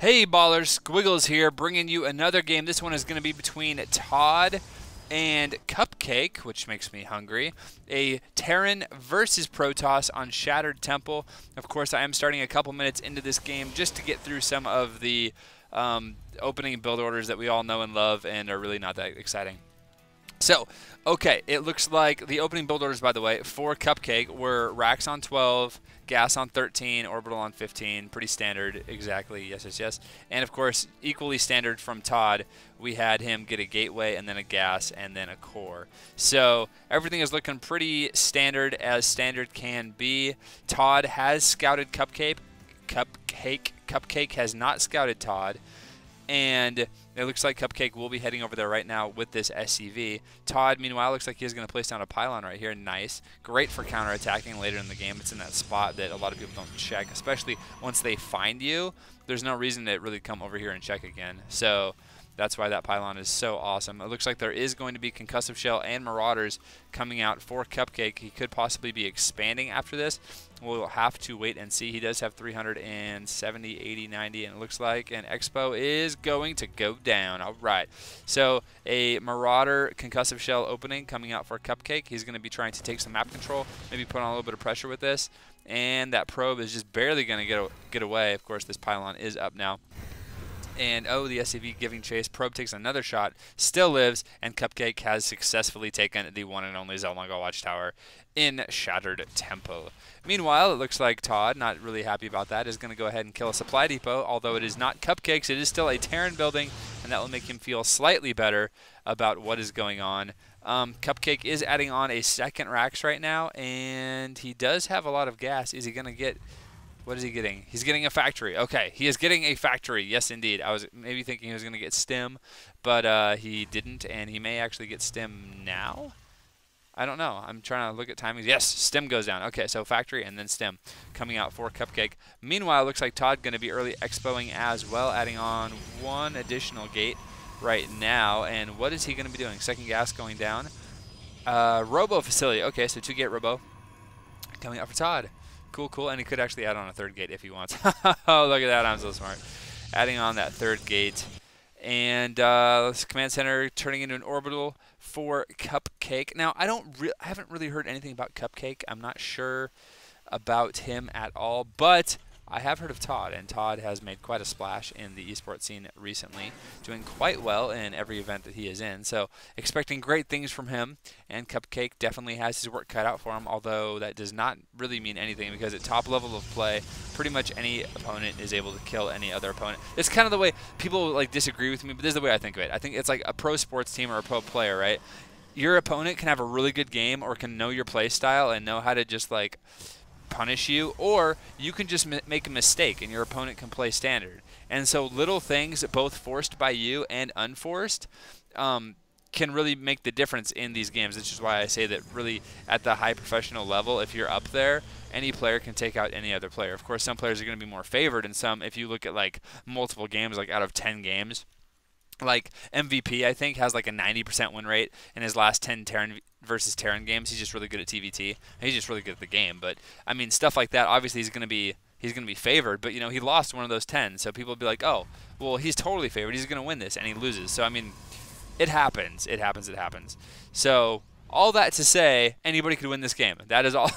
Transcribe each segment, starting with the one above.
Hey ballers, Squiggles here, bringing you another game. This one is going to be between ToD and CupCake, which makes me hungry. A Terran versus Protoss on Shattered Temple. Of course, I am starting a couple minutes into this game just to get through some of the opening build orders that we all know and love and are really not that exciting. So, okay, it looks like the opening build orders, by the way, for CupCake were Racks on 12, Gas on 13, Orbital on 15. Pretty standard, exactly, yes, yes, yes. And, of course, equally standard from ToD, we had him get a Gateway and then a Gas and then a Core. So, everything is looking pretty standard as standard can be. ToD has scouted CupCake. CupCake has not scouted ToD. And it looks like CupCake will be heading over there right now with this SCV. ToD, meanwhile, looks like he's going to place down a pylon right here. Nice. Great for counterattacking later in the game. It's in that spot that a lot of people don't check, especially once they find you. There's no reason to really come over here and check again. So that's why that pylon is so awesome. It looks like there is going to be Concussive Shell and Marauders coming out for CupCake. He could possibly be expanding after this. We'll have to wait and see. He does have 370, 80, 90, and it looks like an Expo is going to go down. All right. So a Marauder Concussive Shell opening coming out for CupCake. He's going to be trying to take some map control, maybe put on a little bit of pressure with this. And that probe is just barely going to get away. Of course, this pylon is up now. And oh, the SCV giving chase. Probe takes another shot, still lives, and CupCake has successfully taken the one and only Zelmaga Watchtower in Shattered Temple. Meanwhile, it looks like ToD, not really happy about that, is going to go ahead and kill a supply depot. Although it is not CupCake's, it is still a Terran building, and that will make him feel slightly better about what is going on. CupCake is adding on a second Rax right now, and he does have a lot of gas. Is he going to get... What is he getting? He's getting a factory. Okay, he is getting a factory. Yes, indeed. I was maybe thinking he was going to get stim, but he didn't, and he may actually get stim now. I don't know. I'm trying to look at timings. Yes, stim goes down. Okay, so factory and then stim coming out for CupCake. Meanwhile, it looks like ToD going to be early expoing as well, adding on one additional gate right now. And what is he going to be doing? Second gas going down. Robo facility. Okay, so 2-gate robo coming out for ToD. Cool, cool, and he could actually add on a third gate if he wants. Oh, look at that, I'm so smart. Adding on that third gate. And command center turning into an orbital for CupCake. Now, I haven't really heard anything about CupCake. I'm not sure about him at all, but I have heard of ToD, and ToD has made quite a splash in the esports scene recently, doing quite well in every event that he is in. So expecting great things from him, and CupCake definitely has his work cut out for him, although that does not really mean anything because at top level of play, pretty much any opponent is able to kill any other opponent. It's kind of the way people like disagree with me, but this is the way I think of it. I think it's like a pro sports team or a pro player, right? Your opponent can have a really good game or can know your play style and know how to just like punish you, or you can just make a mistake and your opponent can play standard. And so little things, both forced by you and unforced, can really make the difference in these games. Which is why I say that really at the high professional level, if you're up there, any player can take out any other player. Of course, some players are going to be more favored, and some, if you look at like multiple games, like out of 10 games, like MVP, I think, has like a 90% win rate in his last 10 Terran versus Terran games. He's just really good at TVT. He's just really good at the game. But I mean, stuff like that. Obviously, he's going to be favored. But you know, he lost one of those 10, so people will be like, oh, well, he's totally favored. He's going to win this, and he loses. So I mean, it happens. It happens. It happens. So all that to say, anybody could win this game. That is all.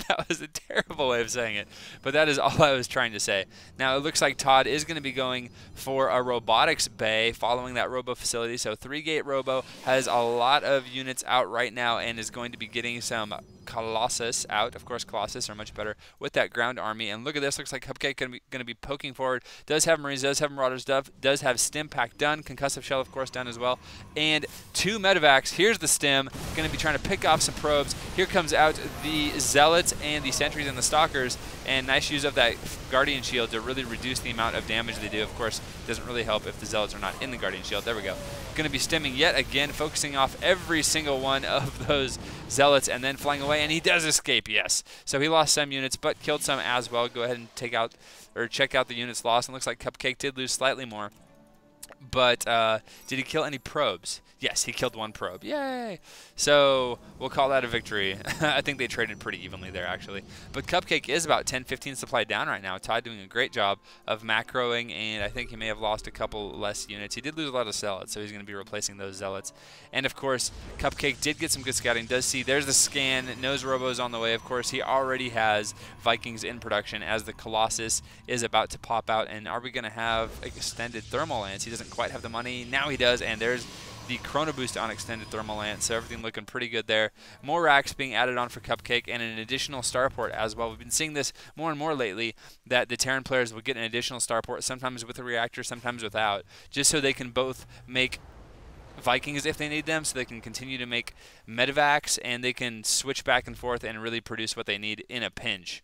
That was a terrible way of saying it, but that is all I was trying to say. Now, it looks like ToD is going to be going for a robotics bay following that robo facility. So 3-gate robo has a lot of units out right now and is going to be getting some Colossus out. Of course, Colossus are much better with that ground army. And look at this. Looks like CupCake going to be poking forward. Does have Marines, does have Marauders, does have Stim Pack done. Concussive Shell, of course, done as well. And 2 medevacs. Here's the Stim. Going to be trying to pick off some probes. Here comes out the Zealots and the Sentries and the Stalkers. And nice use of that Guardian Shield to really reduce the amount of damage they do. Of course, it doesn't really help if the Zealots are not in the Guardian Shield. There we go. Going to be stimming yet again, focusing off every single one of those Zealots and then flying away. And he does escape, yes. So he lost some units, but killed some as well. Go ahead and take out or check out the units lost. And looks like CupCake did lose slightly more. But did he kill any probes? Yes, he killed one probe. Yay! So we'll call that a victory. I think they traded pretty evenly there, actually. But CupCake is about 10-15 supply down right now. ToD doing a great job of macroing, and I think he may have lost a couple less units. He did lose a lot of zealots, so he's going to be replacing those zealots. And, of course, CupCake did get some good scouting. Does see there's the scan. Knows Robo's on the way. Of course, he already has Vikings in production as the Colossus is about to pop out. And are we going to have extended thermal lance? He doesn't quite have the money. Now he does, and there's the Chrono Boost on extended thermal lance, so everything looking pretty good there. More racks being added on for CupCake and an additional starport as well. We've been seeing this more and more lately, that the Terran players will get an additional starport, sometimes with a reactor, sometimes without, just so they can both make Vikings if they need them, so they can continue to make medevacs, and they can switch back and forth and really produce what they need in a pinch.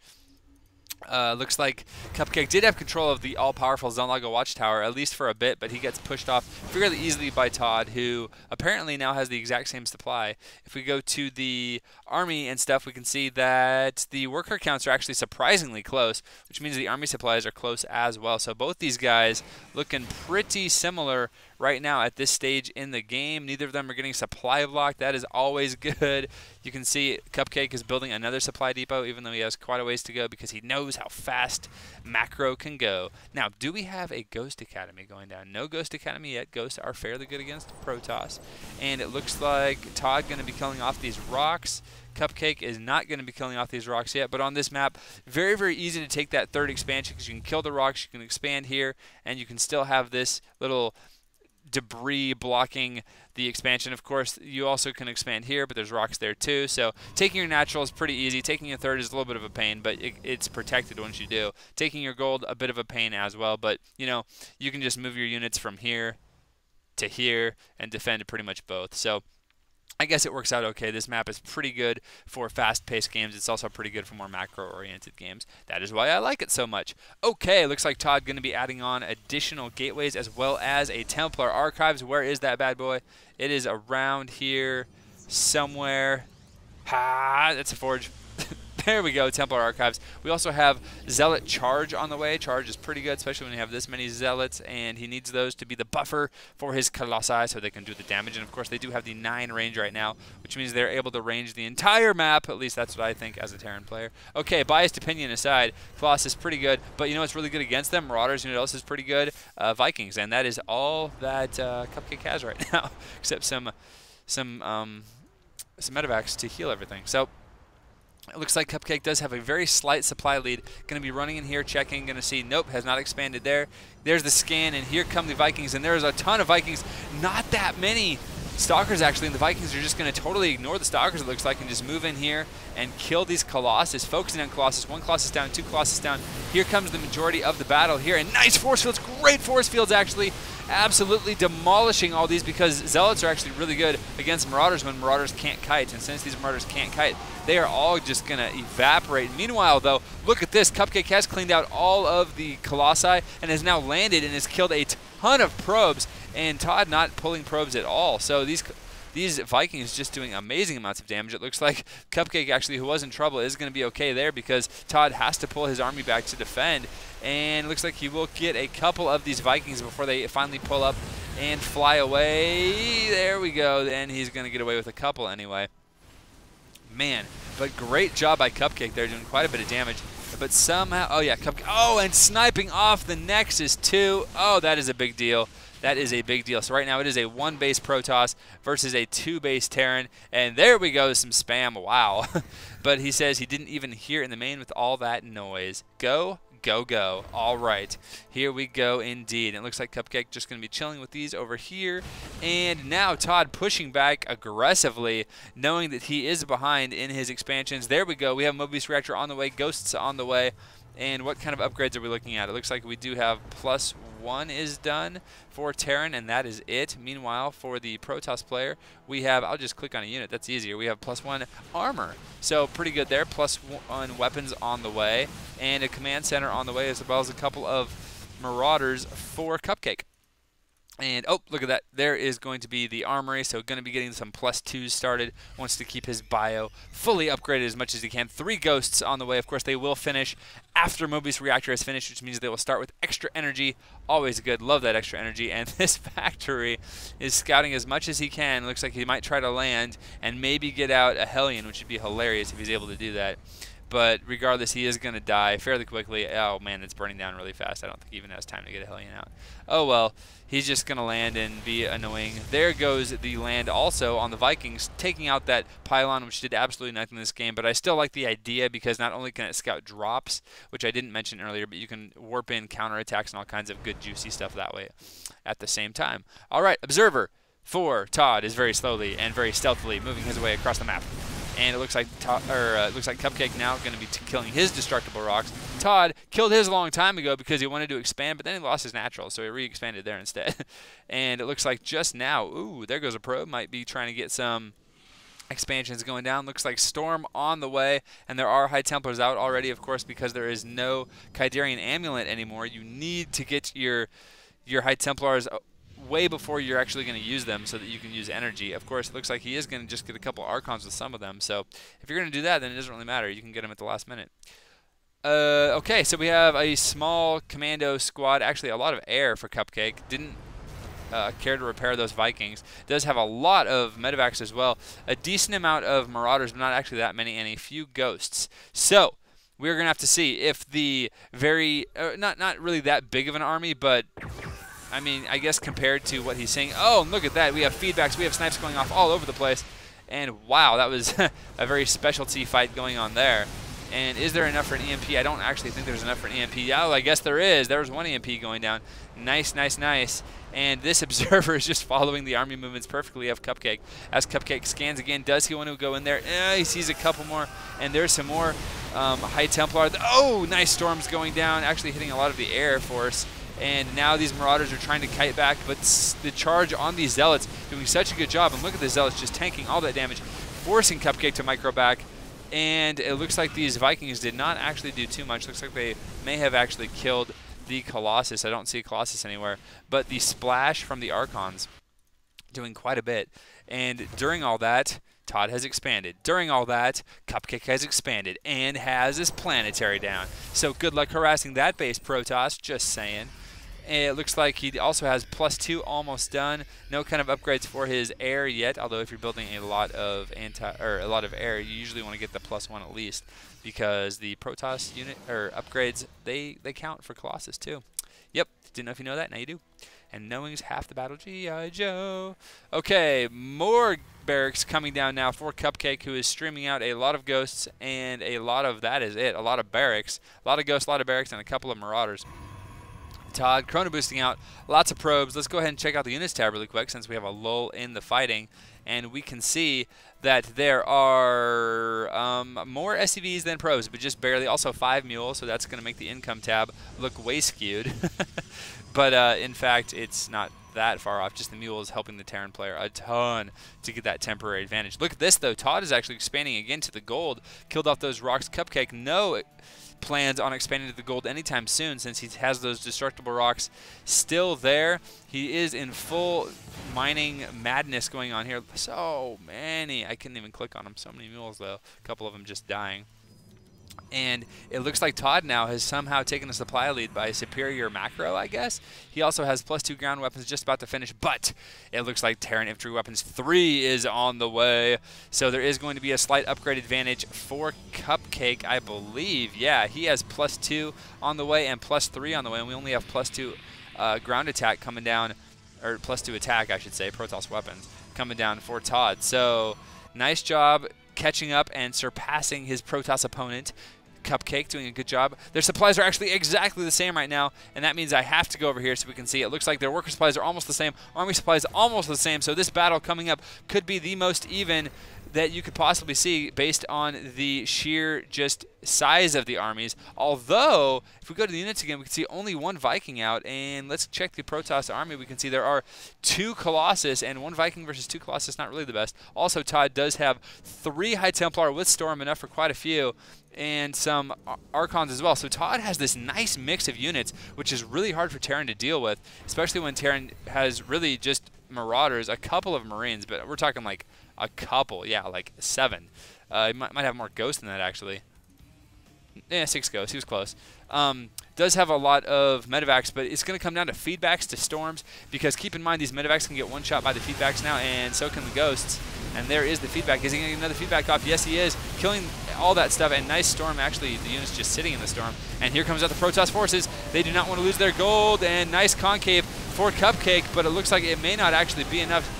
Looks like CupCake did have control of the all-powerful Zunlaga Watchtower, at least for a bit, but he gets pushed off fairly easily by ToD, who apparently now has the exact same supply. If we go to the army and stuff, we can see that the worker counts are actually surprisingly close, which means the army supplies are close as well. So both these guys looking pretty similar right now at this stage in the game. Neither of them are getting supply blocked. That is always good. You can see CupCake is building another supply depot, even though he has quite a ways to go, because he knows how fast macro can go. Now, do we have a Ghost Academy going down? No Ghost Academy yet. Ghosts are fairly good against Protoss. And it looks like ToD going to be killing off these rocks. CupCake is not going to be killing off these rocks yet, but on this map, very, very easy to take that third expansion, because you can kill the rocks, you can expand here, and you can still have this little debris blocking the expansion. Of course, you also can expand here, but there's rocks there too. So taking your natural is pretty easy. Taking your third is a little bit of a pain, but it's protected once you do. Taking your gold, a bit of a pain as well, but you know, you can just move your units from here to here and defend pretty much both. So I guess it works out okay. This map is pretty good for fast-paced games. It's also pretty good for more macro-oriented games. That is why I like it so much. Okay, looks like ToD going to be adding on additional gateways as well as a Templar Archives. Where is that bad boy? It is around here somewhere. Ha! That's a forge. There we go, Templar Archives. We also have Zealot Charge on the way. Charge is pretty good, especially when you have this many Zealots, and he needs those to be the buffer for his Colossi so they can do the damage. And, of course, they do have the 9 range right now, which means they're able to range the entire map. At least that's what I think as a Terran player. Okay, biased opinion aside, Colossus is pretty good, but you know what's really good against them? Marauders. You know what else is pretty good? Vikings, and that is all that CupCake has right now, except some medevacs to heal everything. So it looks like CupCake does have a very slight supply lead. Going to be running in here, checking, going to see, nope, has not expanded there. There's the scan, and here come the Vikings, and there's a ton of Vikings. Not that many Stalkers, actually, and the Vikings are just going to totally ignore the Stalkers, it looks like, and just move in here and kill these Colossus, focusing on Colossus. 1 Colossus down, 2 Colossus down. Here comes the majority of the battle here, and nice force fields, great force fields, actually. Absolutely demolishing all these, because Zealots are actually really good against Marauders when Marauders can't kite, and since these Marauders can't kite, they are all just going to evaporate. Meanwhile, though, look at this. CupCake has cleaned out all of the Colossi and has now landed and has killed a ton of probes, and ToD not pulling probes at all. So these Vikings just doing amazing amounts of damage. It looks like CupCake, actually, who was in trouble, is going to be okay there, because ToD has to pull his army back to defend. And it looks like he will get a couple of these Vikings before they finally pull up and fly away. There we go. And he's going to get away with a couple anyway. Man, but great job by CupCake there, doing quite a bit of damage. But somehow, oh yeah, CupCake, oh, and sniping off the Nexus too. Oh, that is a big deal. That is a big deal. So right now it is a 1-base Protoss versus a 2-base Terran. And there we go, some spam. Wow. But he says he didn't even hear in the main with all that noise. Go, go, go. All right. Here we go indeed. It looks like CupCake just going to be chilling with these over here. And now ToD pushing back aggressively, knowing that he is behind in his expansions. There we go. We have Mobius Reactor on the way, Ghosts on the way. And what kind of upgrades are we looking at? It looks like we do have +1 is done for Terran, and that is it. Meanwhile, for the Protoss player, we have, I'll just click on a unit, that's easier. We have +1 armor. So pretty good there. +1 weapons on the way, and a command center on the way, as well as a couple of Marauders for CupCake. And, oh, look at that. There is going to be the armory, so going to be getting some +2s started. Wants to keep his bio fully upgraded as much as he can. 3 ghosts on the way. Of course, they will finish after Mobius Reactor is finished, which means they will start with extra energy. Always good. Love that extra energy. And this factory is scouting as much as he can. Looks like he might try to land and maybe get out a Hellion, which would be hilarious if he's able to do that. But regardless, he is going to die fairly quickly. Oh, man, it's burning down really fast. I don't think he even has time to get a Hellion out. Oh, well, he's just going to land and be annoying. There goes the land also on the Vikings, taking out that pylon, which did absolutely nothing in this game. But I still like the idea because not only can it scout drops, which I didn't mention earlier, but you can warp in counterattacks and all kinds of good, juicy stuff that way at the same time. All right, Observer for ToD is very slowly and very stealthily moving his way across the map. And it looks like CupCake now going to be killing his destructible rocks. ToD killed his a long time ago because he wanted to expand, but then he lost his natural, so he re-expanded there instead. And it looks like just now, ooh, there goes a probe. Might be trying to get some expansions going down. Looks like Storm on the way, and there are High Templars out already, of course, because there is no Kydarian Amulet anymore. You need to get your High Templars way before you're actually going to use them so that you can use energy. Of course, it looks like he is going to just get a couple Archons with some of them. So if you're going to do that, then it doesn't really matter. You can get them at the last minute. Okay, so we have a small commando squad. Actually, a lot of air for CupCake. Didn't care to repair those Vikings. Does have a lot of medevacs as well. A decent amount of Marauders, but not actually that many, and a few Ghosts. So we're going to have to see if the very, not really that big of an army, but I mean, I guess compared to what he's saying. Oh, and look at that. We have feedbacks. We have snipes going off all over the place. And wow, that was a very specialty fight going on there. And is there enough for an EMP? I don't actually think there's enough for an EMP. Oh, I guess there is. There's one EMP going down. Nice, nice, nice. And this Observer is just following the army movements perfectly of CupCake. As CupCake scans again, does he want to go in there? He sees a couple more. And there's some more High Templar. Oh, nice Storms going down. Actually hitting a lot of the Air Force. And now these Marauders are trying to kite back, but the charge on these Zealots doing such a good job. And look at the Zealots just tanking all that damage, forcing CupCake to micro back. And it looks like these Vikings did not actually do too much. Looks like they may have actually killed the Colossus. I don't see a Colossus anywhere. But the splash from the Archons doing quite a bit. And during all that, ToD has expanded. During all that, CupCake has expanded and has his planetary down. So good luck harassing that base, Protoss, just saying. It looks like he also has +2 almost done. No kind of upgrades for his air yet, although if you're building a lot of air, you usually want to get the +1 at least, because the Protoss unit or upgrades they count for Colossus too. Yep, didn't know if you know that, now you do. And knowing's half the battle, G.I. Joe. Okay, more barracks coming down now for CupCake, who is streaming out a lot of Ghosts and a lot of, that is it, a lot of barracks. A lot of Ghosts, a lot of barracks, and a couple of Marauders. ToD chrono boosting out, lots of probes. Let's go ahead and check out the units tab really quick since we have a lull in the fighting, and we can see that there are more SCVs than probes, but just barely. Also 5 mules, so that's going to make the income tab look way skewed. But in fact, it's not that far off. Just the mule is helping the Terran player a ton to get that temporary advantage. Look at this though. ToD is actually expanding again to the gold. Killed off those rocks. CupCake, no plans on expanding to the gold anytime soon since he has those destructible rocks still there. He is in full mining madness going on here. So many. I couldn't even click on them. So many mules though. A couple of them just dying. And it looks like ToD now has somehow taken a supply lead by superior macro, I guess. He also has +2 ground weapons just about to finish, but it looks like Terran Infantry Weapons 3 is on the way. So there is going to be a slight upgrade advantage for CupCake, I believe. Yeah, he has +2 on the way and +3 on the way, and we only have +2 ground attack coming down, or +2 attack, I should say, Protoss weapons coming down for ToD. So nice job catching up and surpassing his Protoss opponent. CupCake doing a good job. Their supplies are actually exactly the same right now, and that means I have to go over here so we can see. It looks like their worker supplies are almost the same, army supplies almost the same, so this battle coming up could be the most even that you could possibly see based on the sheer just size of the armies. Although, if we go to the units again, we can see only one Viking out, and let's check the Protoss army. We can see there are 2 Colossus, and 1 Viking versus 2 Colossus, not really the best. Also, ToD does have 3 High Templar with Storm, enough for quite a few, and some Archons as well. So ToD has this nice mix of units, which is really hard for Terran to deal with, especially when Terran has really just Marauders, a couple of Marines, but we're talking like a couple, yeah, like 7. He might have more Ghosts than that, actually. Yeah, 6 Ghosts. He was close. Does have a lot of medevacs, but it's going to come down to feedbacks to Storms, because keep in mind these medevacs can get one-shot by the feedbacks now, and so can the Ghosts. And there is the feedback. Is he going to get another feedback off? Yes, he is. Killing all that stuff, and nice Storm. Actually, the unit's just sitting in the Storm. And here comes out the Protoss forces. They do not want to lose their gold, and nice concave for CupCake, but it looks like it may not actually be enough.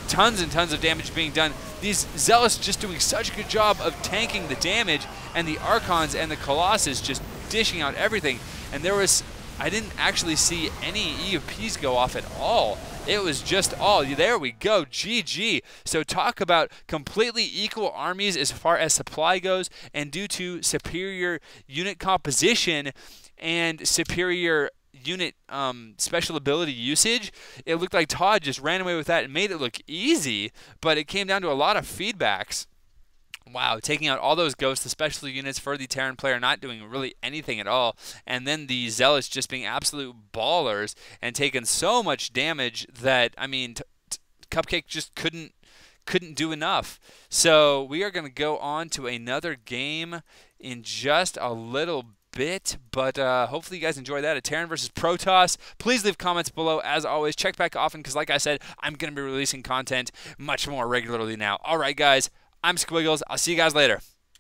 Tons and tons of damage being done. These Zealots just doing such a good job of tanking the damage, and the Archons and the Colossus just dishing out everything. And I didn't actually see any EUPs go off at all. It was just all, there we go, GG. So talk about completely equal armies as far as supply goes, and due to superior unit composition and superior unit special ability usage, it looked like ToD just ran away with that and made it look easy, but it came down to a lot of feedbacks. Wow, taking out all those Ghosts, the special units for the Terran player not doing really anything at all, and then the Zealots just being absolute ballers and taking so much damage that, I mean, CupCake just couldn't do enough. So we are going to go on to another game in just a little bit, but hopefully you guys enjoy that. A Terran versus Protoss. Please leave comments below. As always, check back often, because like I said, I'm going to be releasing content much more regularly now. All right, guys. I'm Squiggles. I'll see you guys later.